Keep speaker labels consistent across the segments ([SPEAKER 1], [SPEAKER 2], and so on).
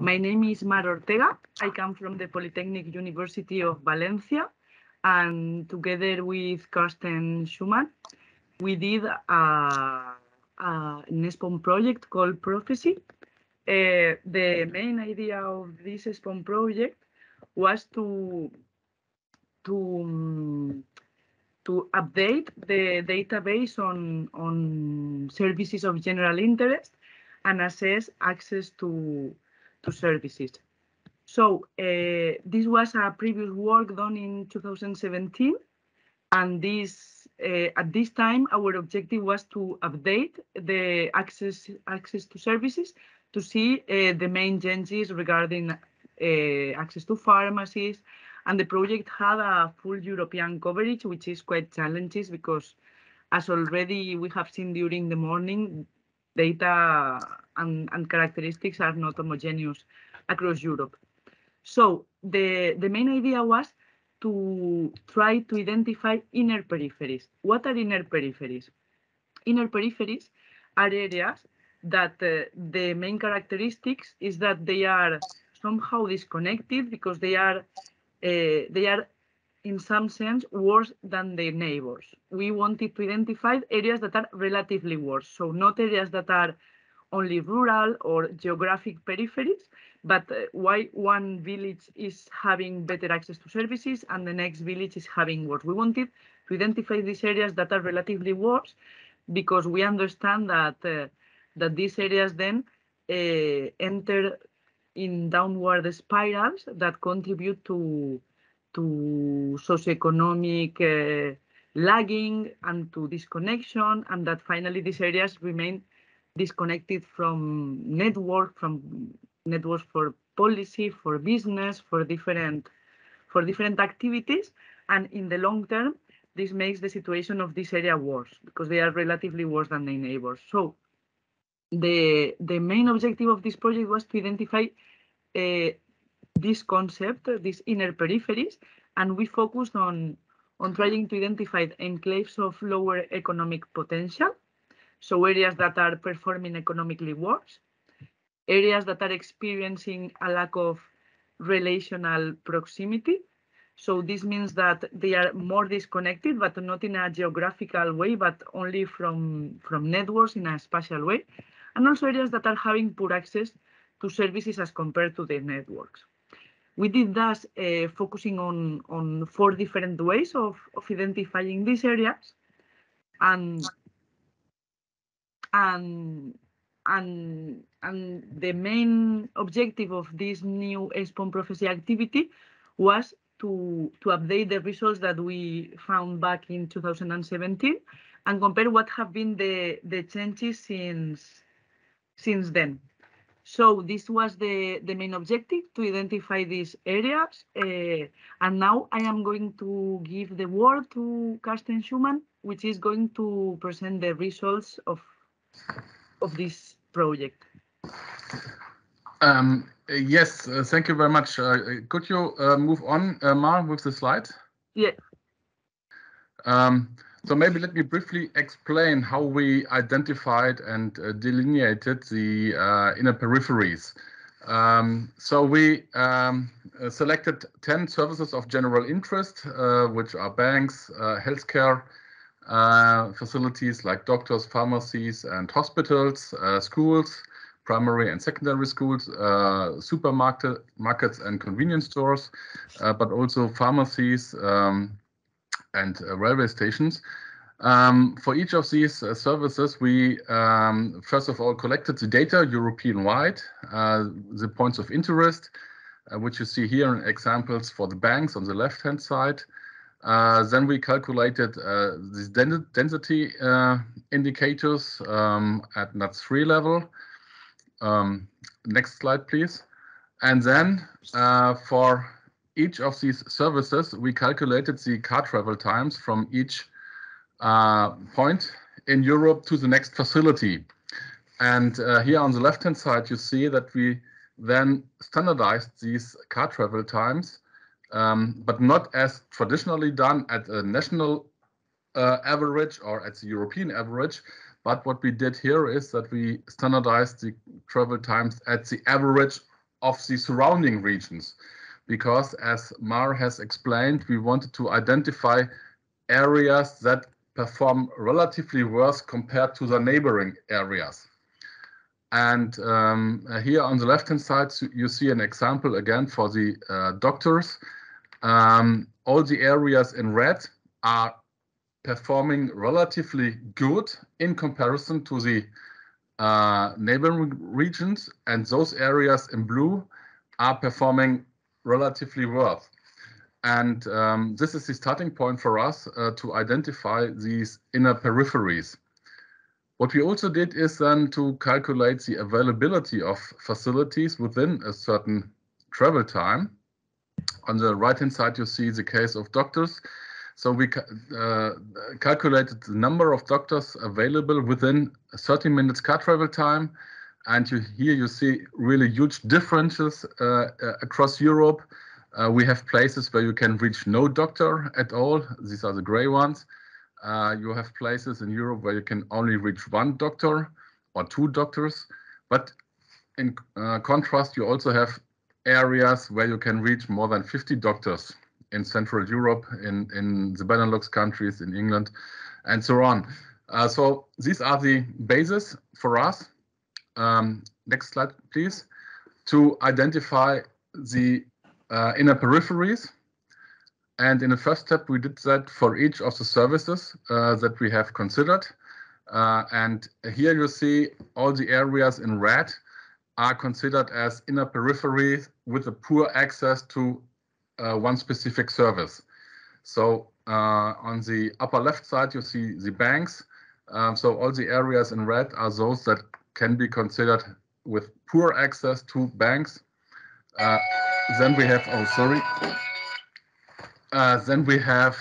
[SPEAKER 1] My name is Mar Ortega. I come from the Polytechnic University of Valencia, and together with Karsten Schumann, we did an SPON project called Prophecy. The main idea of this SPON project was to update the database on services of general interest and assess access to services. So this was a previous work done in 2017, and this at this time our objective was to update the access to services to see the main changes regarding access to pharmacies, and the project had a full European coverage, which is quite challenging because, as already we have seen during the morning, data and characteristics are not homogeneous across Europe. So the main idea was to try to identify inner peripheries. What are inner peripheries? Inner peripheries are areas that the main characteristics is that they are somehow disconnected because they are in some sense worse than their neighbors. We wanted to identify areas that are relatively worse, so not areas that are only rural or geographic peripheries, but why one village is having better access to services and the next village is having worse. We wanted to identify these areas that are relatively worse because we understand that that these areas then enter in downward spirals that contribute to socioeconomic lagging and to disconnection, and that finally these areas remain disconnected from networks for policy, for business, for different activities, and in the long term, this makes the situation of this area worse because they are relatively worse than their neighbors. So the main objective of this project was to identify this concept, these inner peripheries, and we focused on trying to identify enclaves of lower economic potential, so areas that are performing economically worse, areas that are experiencing a lack of relational proximity. So this means that they are more disconnected, but not in a geographical way, but only from networks in a spatial way, and also areas that are having poor access to services as compared to their networks. We did that focusing on 4 different ways of identifying these areas, and the main objective of this new SPON Prophecy activity was to update the results that we found back in 2017 and compare what have been the changes since then. So this was the main objective, to identify these areas. And now I am going to give the word to Karsten Schumann, which is going to present the results of this project.
[SPEAKER 2] Yes, thank you very much. Could you move on, Mar, with the slide?
[SPEAKER 1] Yeah.
[SPEAKER 2] So maybe let me briefly explain how we identified and delineated the inner peripheries. So we selected 10 services of general interest, which are banks, healthcare facilities like doctors, pharmacies, and hospitals, schools, primary and secondary schools, supermarkets and convenience stores, but also pharmacies and railway stations. For each of these services, we first of all collected the data European-wide, the points of interest, which you see here in examples for the banks on the left-hand side. Then we calculated these density indicators at NUTS 3 level. Next slide, please. And then for each of these services, we calculated the car travel times from each point in Europe to the next facility. And here on the left-hand side, you see that we then standardized these car travel times, but not as traditionally done at a national average or at the European average. But what we did here is that we standardized the travel times at the average of the surrounding regions, because as Mar has explained, we wanted to identify areas that perform relatively worse compared to the neighboring areas. And here on the left-hand side, you see an example again for the doctors. All the areas in red are performing relatively good in comparison to the neighboring regions, and those areas in blue are performing relatively worse. And this is the starting point for us to identify these inner peripheries. What we also did is then to calculate the availability of facilities within a certain travel time. On the right-hand side, you see the case of doctors. So we calculated the number of doctors available within 30 minutes car travel time. And here you see really huge differences across Europe. We have places where you can reach no doctor at all. These are the gray ones. You have places in Europe where you can only reach one doctor or two doctors. But in contrast, you also have areas where you can reach more than 50 doctors in Central Europe, in the Benelux countries, in England, and so on. So these are the basis for us. Next slide, please. To identify the inner peripheries. And in the first step, we did that for each of the services that we have considered. And here you see all the areas in red are considered as inner peripheries with a poor access to one specific service. So on the upper left side, you see the banks. So all the areas in red are those that can be considered with poor access to banks. Then we have, then we have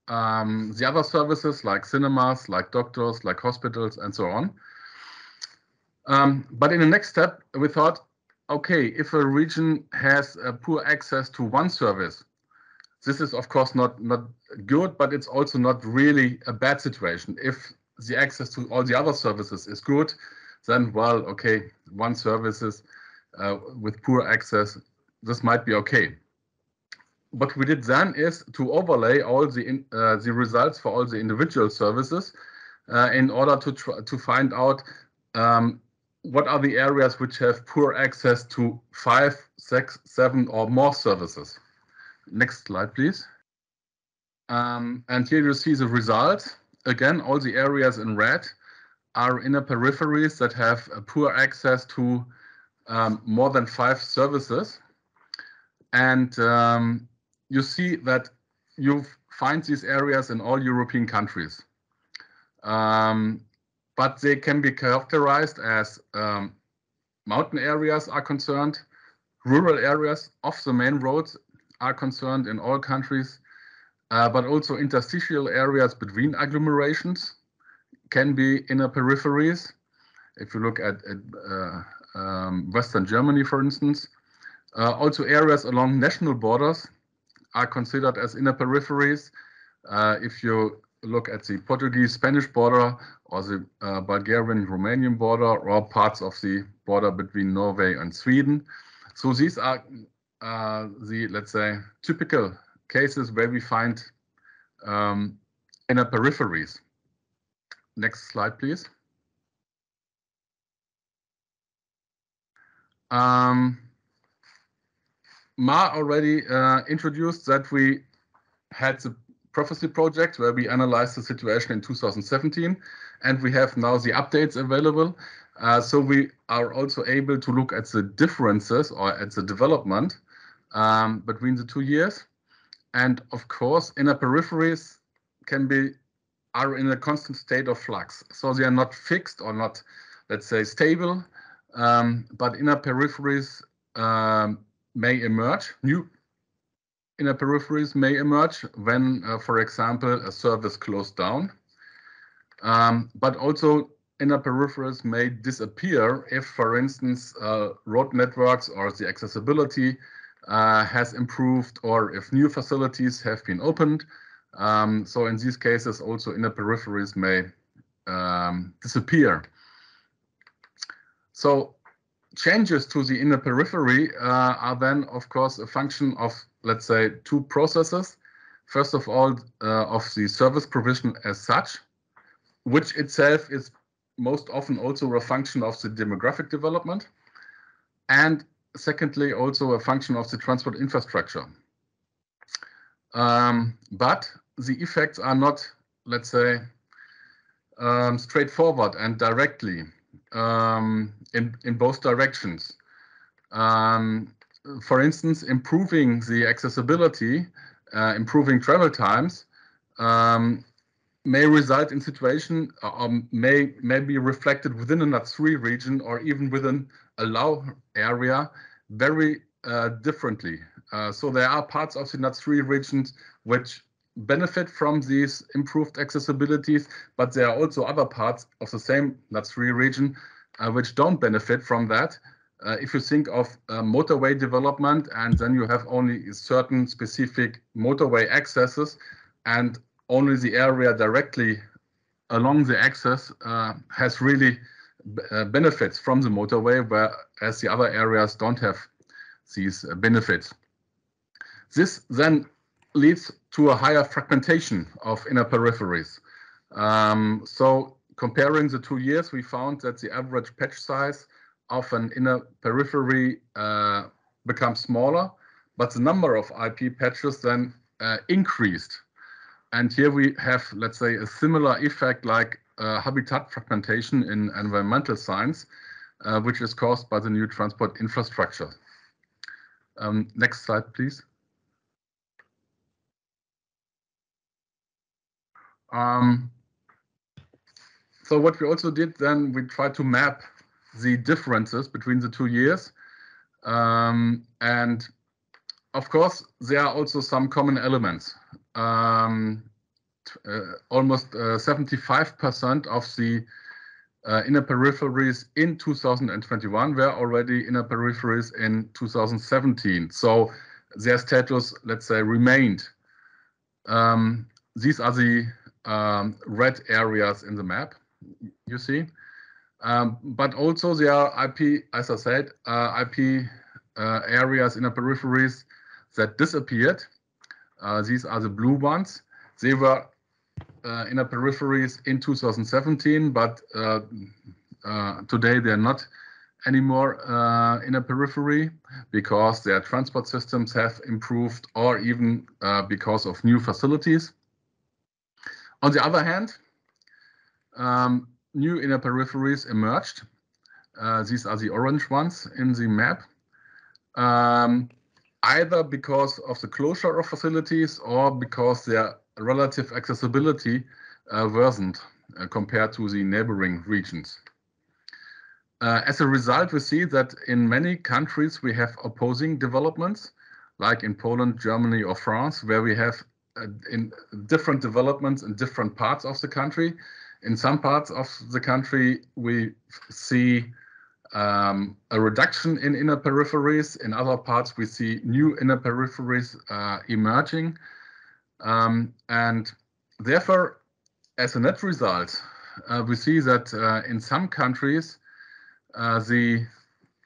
[SPEAKER 2] the other services like cinemas, like doctors, like hospitals, and so on. But in the next step, we thought, okay, if a region has poor access to one service, this is of course not good, but it's also not really a bad situation. If the access to all the other services is good, then well, okay, one services with poor access, this might be okay. What we did then is to overlay all the results for all the individual services in order to find out what are the areas which have poor access to 5, 6, 7 or more services. Next slide, please. And here you see the results. Again, all the areas in red are inner peripheries that have poor access to more than 5 services. And you see that you find these areas in all European countries. But they can be characterized as mountain areas are concerned, rural areas off the main roads are concerned in all countries, but also interstitial areas between agglomerations can be inner peripheries. If you look at Western Germany, for instance, also areas along national borders are considered as inner peripheries. If you look at the Portuguese-Spanish border or the Bulgarian-Romanian border or parts of the border between Norway and Sweden. So these are the, let's say, typical cases where we find inner peripheries. Next slide, please. Ma already introduced that we had the prophecy project where we analyzed the situation in 2017, and we have now the updates available. So we are also able to look at the differences or at the development between the 2 years. And of course, inner peripheries are in a constant state of flux. So they are not fixed or not, let's say, stable, but inner peripheries may emerge. New inner peripheries may emerge when, for example, a service closed down. But also inner peripheries may disappear if, for instance, road networks or the accessibility has improved, or if new facilities have been opened. So in these cases, also inner peripheries may disappear. So changes to the inner periphery are then, of course, a function of, let's say, two processes. First of all, of the service provision as such, which itself is most often also a function of the demographic development. And secondly, also a function of the transport infrastructure. But the effects are not, let's say, straightforward and directly in both directions. For instance, improving the accessibility, improving travel times may result in situation may be reflected within a NUTS 3 region or even within a LAU area very differently. So there are parts of the NUTS 3 regions which benefit from these improved accessibilities, but there are also other parts of the same NUTS 3 region which don't benefit from that. If you think of motorway development, and then you have only certain specific motorway accesses, and only the area directly along the access has really benefits from the motorway, whereas the other areas don't have these benefits. This then leads to a higher fragmentation of inner peripheries. So comparing the 2 years, we found that the average patch size of an inner periphery becomes smaller, but the number of IP patches then increased. And here we have, let's say, a similar effect like habitat fragmentation in environmental science, which is caused by the new transport infrastructure. Next slide, please. So what we also did then, we tried to map the differences between the 2 years. And of course, there are also some common elements. Almost 75% of the inner peripheries in 2021 were already inner peripheries in 2017. So their status, let's say, remained. These are the red areas in the map, you see. But also there are IP, as I said, IP areas, inner peripheries that disappeared. These are the blue ones. They were inner peripheries in 2017, but today they're not anymore inner periphery because their transport systems have improved or even because of new facilities. On the other hand, new inner peripheries emerged. These are the orange ones in the map. Either because of the closure of facilities or because their relative accessibility worsened compared to the neighboring regions. As a result, we see that in many countries we have opposing developments, like in Poland, Germany, or France, where we have in different developments in different parts of the country. In some parts of the country, we see a reduction in inner peripheries. In other parts, we see new inner peripheries emerging. And therefore, as a net result, we see that in some countries, the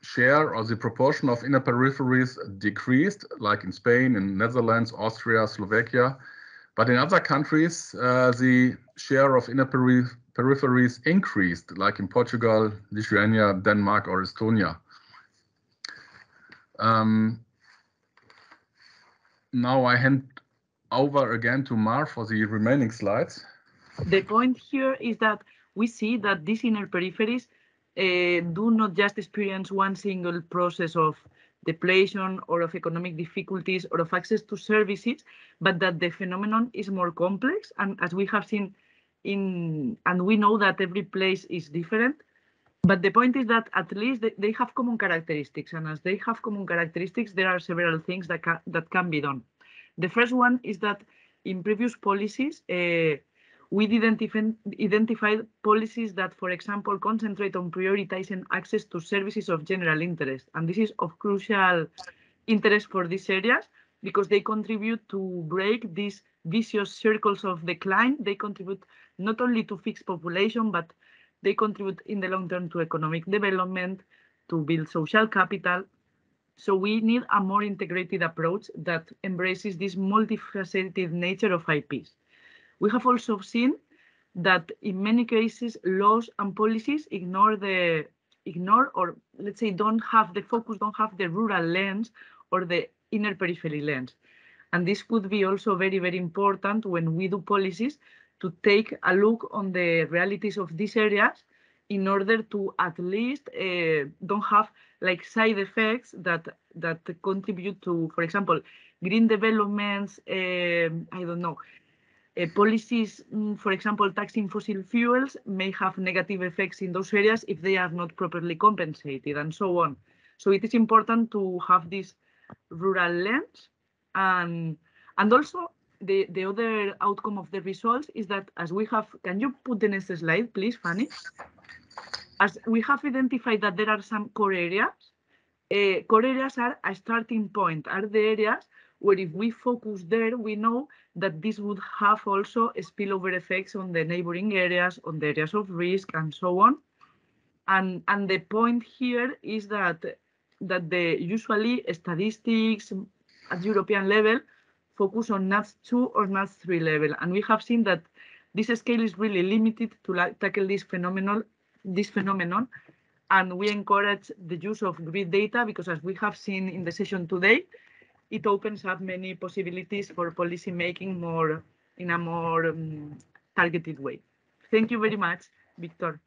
[SPEAKER 2] share or the proportion of inner peripheries decreased, like in Spain, in Netherlands, Austria, Slovakia. But in other countries, the share of inner peripheries increased, like in Portugal, Lithuania, Denmark, or Estonia. Now I hand over again to Mar for the remaining slides.
[SPEAKER 1] The point here is that we see that these inner peripheries do not just experience one single process of depletion or of economic difficulties or of access to services, but that the phenomenon is more complex. And as we have seen and we know that every place is different, but the point is that at least they have common characteristics. And as they have common characteristics, there are several things that can be done. The first one is that in previous policies, we identified policies that, for example, concentrate on prioritizing access to services of general interest. And this is of crucial interest for these areas because they contribute to break these vicious circles of decline. They contribute not only to fixed population, but they contribute in the long term to economic development, to build social capital. So we need a more integrated approach that embraces this multifaceted nature of IPs. We have also seen that in many cases, laws and policies ignore or let's say don't have the rural lens or the inner periphery lens. And this could be also very, very important when we do policies to take a look on the realities of these areas in order to at least don't have like side effects that contribute to, for example, green developments, I don't know, policies, for example, taxing fossil fuels may have negative effects in those areas if they are not properly compensated and so on. So it is important to have this rural lens. And also the other outcome of the results is that as we have, can you put the next slide, please, Fanny? As we have identified that there are some core areas are a starting point, are the areas where if we focus there, we know that this would have also spillover effects on the neighboring areas, on the areas of risk and so on. And the point here is that the usually statistics at European level focus on NUTS 2 or NUTS 3 level. And we have seen that this scale is really limited to tackle this phenomenon. And we encourage the use of grid data because, as we have seen in the session today, it opens up many possibilities for policy making in a more targeted way. Thank you very much, Victor.